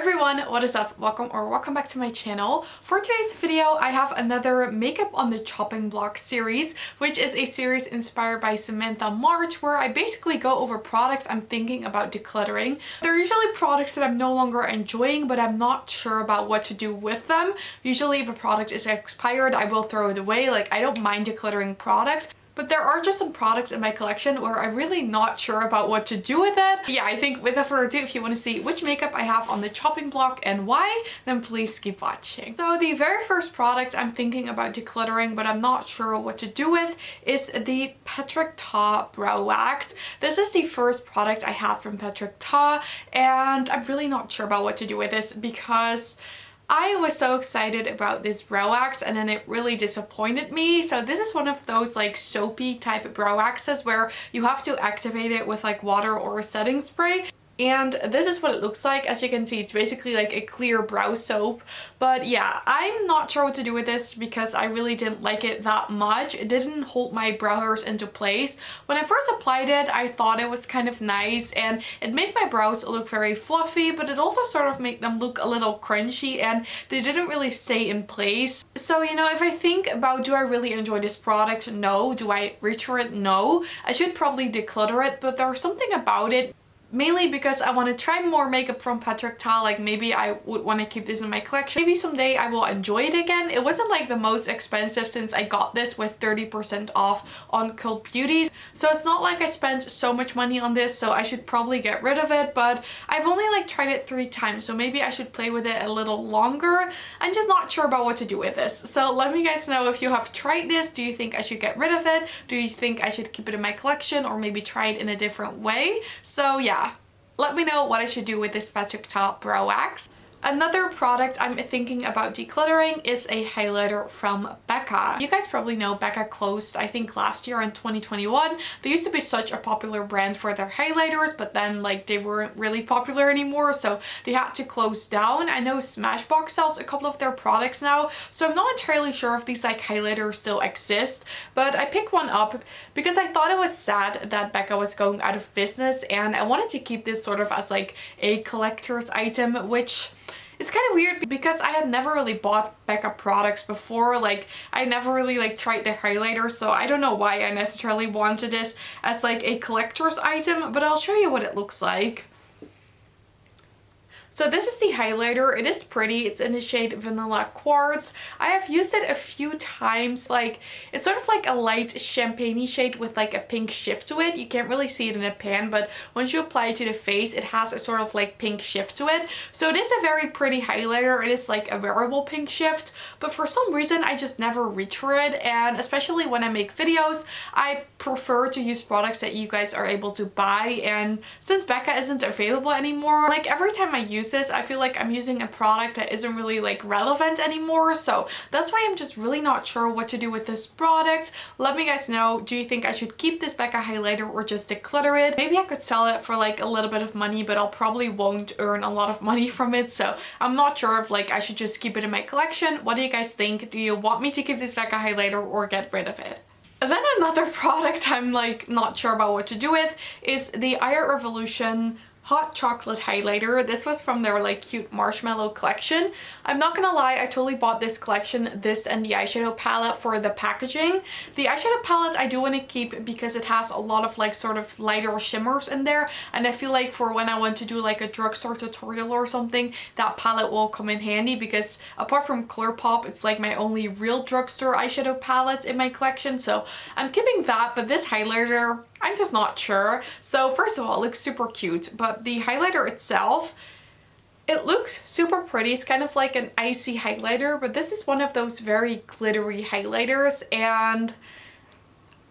everyone, what is up? Welcome back to my channel. For today's video, I have another makeup on the chopping block series, which is a series inspired by Samantha March, where I basically go over products I'm thinking about decluttering. They're usually products that I'm no longer enjoying, but I'm not sure about what to do with them. Usually if a product is expired, I will throw it away. Like, I don't mind decluttering products. But there are just some products in my collection where I'm really not sure about what to do with it. Yeah, I think without further ado, if you want to see which makeup I have on the chopping block and why, then please keep watching. So the very first product I'm thinking about decluttering, but I'm not sure what to do with, is the Patrick Ta Brow Wax. This is the first product I have from Patrick Ta, and I'm really not sure about what to do with this because I was so excited about this brow wax and then it really disappointed me. So this is one of those like soapy type brow waxes where you have to activate it with like water or a setting spray. And this is what it looks like. As you can see, it's basically like a clear brow soap. But yeah, I'm not sure what to do with this because I really didn't like it that much. It didn't hold my brow hairs into place. When I first applied it, I thought it was kind of nice and it made my brows look very fluffy, but it also sort of made them look a little crunchy and they didn't really stay in place. So, you know, if I think about, do I really enjoy this product? No. Do I reach for it? No. I should probably declutter it, but there's something about it. Mainly because I want to try more makeup from Patrick Ta, like maybe I would want to keep this in my collection. Maybe someday I will enjoy it again. It wasn't like the most expensive since I got this with 30% off on Cult Beauty. So it's not like I spent so much money on this, so I should probably get rid of it. But I've only like tried it 3 times, so maybe I should play with it a little longer. I'm just not sure about what to do with this. So let me guys know if you have tried this. Do you think I should get rid of it? Do you think I should keep it in my collection or maybe try it in a different way? So yeah. Let me know what I should do with this Patrick Ta Brow Wax. Another product I'm thinking about decluttering is a highlighter from Becca. You guys probably know Becca closed, I think last year in 2021. They used to be such a popular brand for their highlighters, but then like they weren't really popular anymore, so they had to close down. I know Smashbox sells a couple of their products now, so I'm not entirely sure if these like highlighters still exist, but I picked one up because I thought it was sad that Becca was going out of business and I wanted to keep this sort of as like a collector's item, which it's kind of weird because I had never really bought Becca products before. Like, I never really like tried their highlighter, so I don't know why I necessarily wanted this as like a collector's item, but I'll show you what it looks like. So this is the highlighter. It is pretty. It's in the shade Vanilla Quartz. I have used it a few times. Like, it's sort of like a light champagne-y shade with like a pink shift to it. You can't really see it in a pan, but once you apply it to the face, it has a sort of like pink shift to it. So it is a very pretty highlighter. It is like a wearable pink shift, but for some reason I just never reach for it. And especially when I make videos, I prefer to use products that you guys are able to buy. And since Becca isn't available anymore, like every time I use this, I feel like I'm using a product that isn't really like relevant anymore. So that's why I'm just really not sure what to do with this product. Let me guys know, do you think I should keep this Becca highlighter or just declutter it? Maybe I could sell it for like a little bit of money, but I'll probably won't earn a lot of money from it. So I'm not sure if like I should just keep it in my collection. What do you guys think? Do you want me to keep this Becca highlighter or get rid of it? And then another product I'm like not sure about what to do with is the Eye Revolution Hot Chocolate Highlighter. This was from their like cute marshmallow collection. I'm not gonna lie, I totally bought this collection, this and the eyeshadow palette for the packaging. The eyeshadow palette I do want to keep because it has a lot of like sort of lighter shimmers in there, and I feel like for when I want to do like a drugstore tutorial or something, that palette will come in handy because apart from ColourPop, it's like my only real drugstore eyeshadow palette in my collection, so I'm keeping that. But this highlighter, I'm just not sure. So first of all, it looks super cute, but the highlighter itself, it looks super pretty. It's kind of like an icy highlighter, but this is one of those very glittery highlighters, and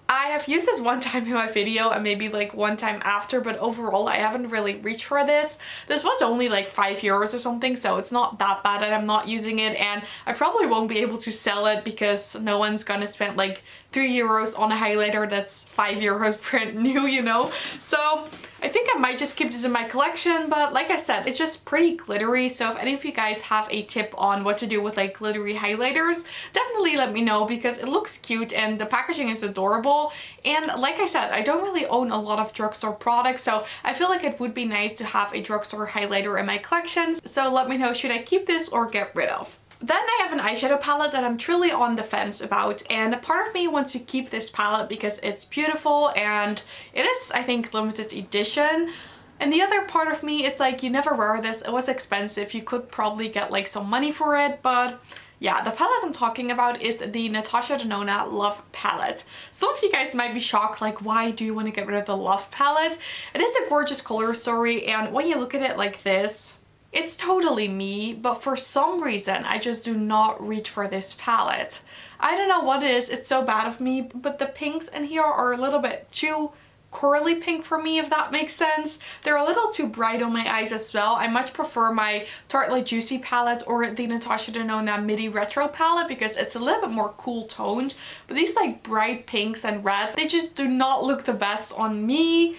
I have used this one time in my video and maybe like one time after, but overall I haven't really reached for this. This was only like €5 or something, so it's not that bad that I'm not using it, and I probably won't be able to sell it because no one's gonna spend like €3 on a highlighter that's €5 brand new, you know? So I think I might just keep this in my collection, but like I said, it's just pretty glittery. So if any of you guys have a tip on what to do with like glittery highlighters, definitely let me know because it looks cute and the packaging is adorable. And like I said, I don't really own a lot of drugstore products, so I feel like it would be nice to have a drugstore highlighter in my collections. So let me know, should I keep this or get rid of? Then I have an eyeshadow palette that I'm truly on the fence about, and a part of me wants to keep this palette because it's beautiful and it is, I think, limited edition. And the other part of me is like, you never wear this, it was expensive, you could probably get like some money for it, but yeah, the palette I'm talking about is the Natasha Denona Love palette. Some of you guys might be shocked, like, why do you want to get rid of the Love palette? It is a gorgeous color story, and when you look at it like this, it's totally me, but for some reason I just do not reach for this palette. I don't know what it is, it's so bad of me, but the pinks in here are a little bit too corally pink for me, if that makes sense. They're a little too bright on my eyes as well. I much prefer my Tartelette Juicy palette or the Natasha Denona Midi Retro palette because it's a little bit more cool toned, but these like bright pinks and reds, they just do not look the best on me.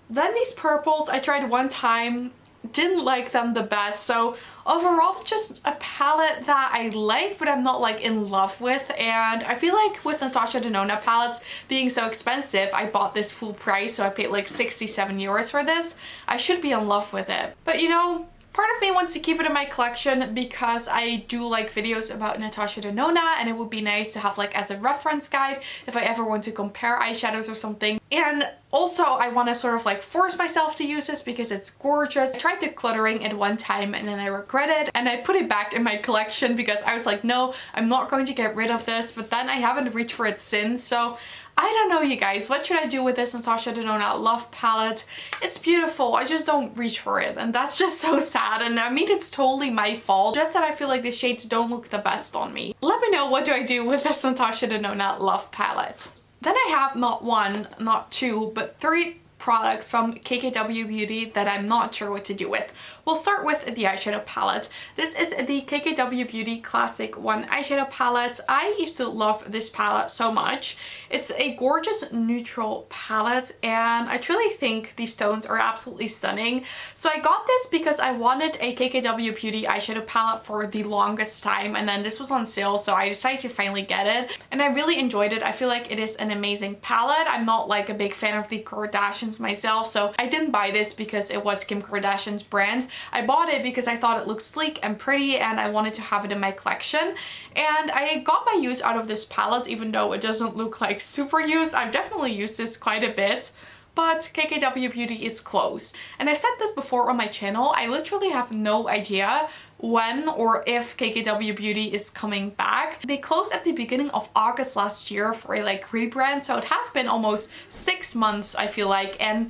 Then these purples, I tried one time, didn't like them the best. So overall, it's just a palette that I like, but I'm not like in love with. And I feel like with Natasha Denona palettes being so expensive, I bought this full price, so I paid like 67 euros for this. I should be in love with it. But you know, part of me wants to keep it in my collection because I do like videos about Natasha Denona, and it would be nice to have like as a reference guide if I ever want to compare eyeshadows or something. And also I want to sort of like force myself to use this because it's gorgeous. I tried decluttering it one time and then I regretted, and I put it back in my collection because I was like, no, I'm not going to get rid of this, but then I haven't reached for it since. So I don't know, you guys, what should I do with this Natasha Denona Love palette? It's beautiful, I just don't reach for it, and that's just so sad. And I mean, it's totally my fault, just that I feel like the shades don't look the best on me. Let me know, what do I do with this Natasha Denona Love palette? Then I have not one, not two, but three products from KKW Beauty that I'm not sure what to do with. We'll start with the eyeshadow palette. This is the KKW Beauty Classic 1 eyeshadow palette. I used to love this palette so much. It's a gorgeous neutral palette, and I truly think these tones are absolutely stunning. So I got this because I wanted a KKW Beauty eyeshadow palette for the longest time, and then this was on sale, so I decided to finally get it, and I really enjoyed it. I feel like it is an amazing palette. I'm not like a big fan of the Kardashians myself, so I didn't buy this because it was Kim Kardashian's brand. I bought it because I thought it looked sleek and pretty and I wanted to have it in my collection. And I got my use out of this palette, even though it doesn't look like super used. I've definitely used this quite a bit, but KKW Beauty is closed. And I said this before on my channel, I literally have no idea when or if KKW Beauty is coming back. They closed at the beginning of August last year for a like rebrand, so it has been almost 6 months, I feel like, and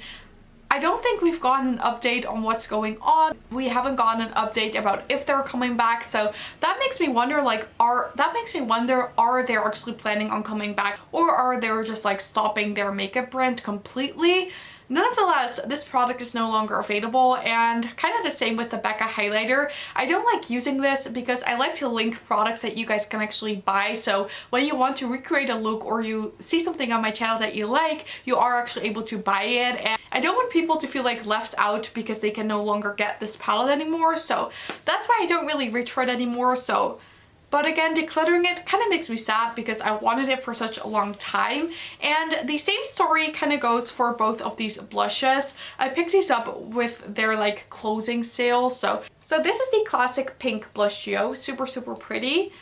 I don't think we've gotten an update on what's going on. We haven't gotten an update about if they're coming back, so that makes me wonder, like, are they actually planning on coming back, or are they just like stopping their makeup brand completely? Nonetheless, this product is no longer available, and kind of the same with the Becca Highlighter. I don't like using this because I like to link products that you guys can actually buy, so when you want to recreate a look or you see something on my channel that you like, you are actually able to buy it. And I don't want people to feel like left out because they can no longer get this palette anymore, so that's why I don't really reach for it anymore. But again, decluttering it kind of makes me sad because I wanted it for such a long time. And the same story kind of goes for both of these blushes. I picked these up with their like closing sale. So this is the Classic Pink Blush Duo, super pretty.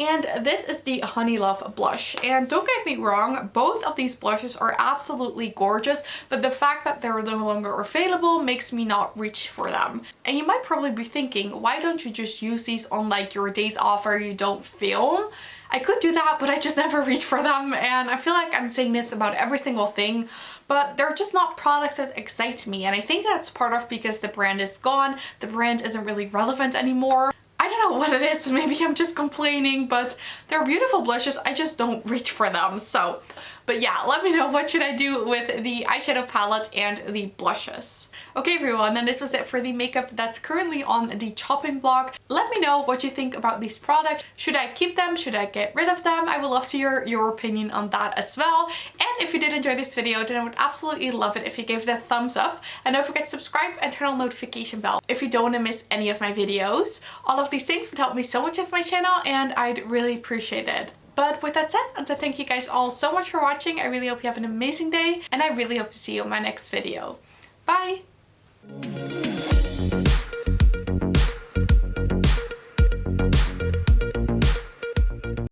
And this is the Honey Love blush. And don't get me wrong, both of these blushes are absolutely gorgeous, but the fact that they're no longer available makes me not reach for them. And you might probably be thinking, why don't you just use these on like your days off or you don't film? I could do that, but I just never reach for them, and I feel like I'm saying this about every single thing, but they're just not products that excite me, and I think that's part of because the brand is gone, the brand isn't really relevant anymore. I don't don't know what it is. Maybe I'm just complaining, but they're beautiful blushes. I just don't reach for them. So, but yeah, let me know what should I do with the eyeshadow palette and the blushes. Okay everyone, then this was it for the makeup that's currently on the chopping block. Let me know what you think about these products. Should I keep them? Should I get rid of them? I would love to hear your opinion on that as well. And if you did enjoy this video, then I would absolutely love it if you gave it a thumbs up. And don't forget to subscribe and turn on the notification bell if you don't want to miss any of my videos. All of these things would help me so much with my channel and I'd really appreciate it. But with that said, and to thank you guys all so much for watching. I really hope you have an amazing day and I really hope to see you in my next video. Bye!